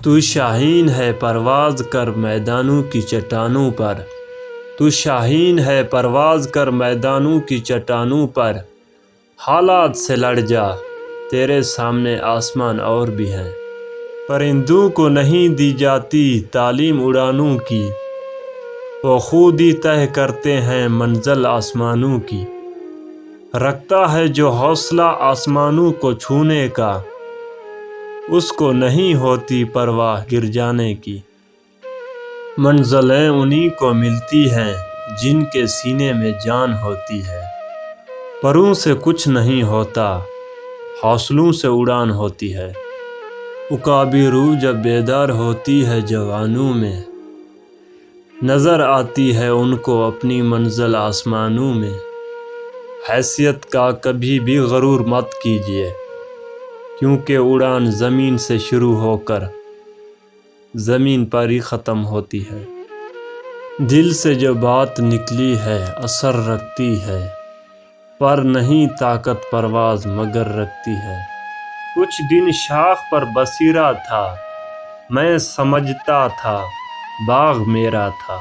تو شاہین ہے پرواز کر میدانوں کی چٹانوں پر، تو شاہین ہے پرواز کر میدانوں کی چٹانوں پر، حالات سے لڑ جا تیرے سامنے آسمان اور بھی ہیں۔ پرندوں کو نہیں دی جاتی تعلیم اڑانوں کی، وہ خود ہی طے کرتے ہیں منزل آسمانوں کی۔ رکھتا ہے جو حوصلہ آسمانوں کو چھونے کا، اس کو نہیں ہوتی پرواہ گر جانے کی۔ منزلیں انہی کو ملتی ہیں جن کے سینے میں جان ہوتی ہے، پروں سے کچھ نہیں ہوتا حوصلوں سے اڑان ہوتی ہے۔ عقابی روح جب بیدار ہوتی ہے جوانوں میں، نظر آتی ہے ان کو اپنی منزل آسمانوں میں۔ حیثیت کا کبھی بھی غرور مت کیجیے، کیونکہ اڑان زمین سے شروع ہو کر زمین پر ہی ختم ہوتی ہے۔ دل سے جو بات نکلی ہے اثر رکھتی ہے، پر نہیں طاقت پرواز مگر رکھتی ہے۔ کچھ دن شاخ پر بسیرا تھا، میں سمجھتا تھا باغ میرا تھا۔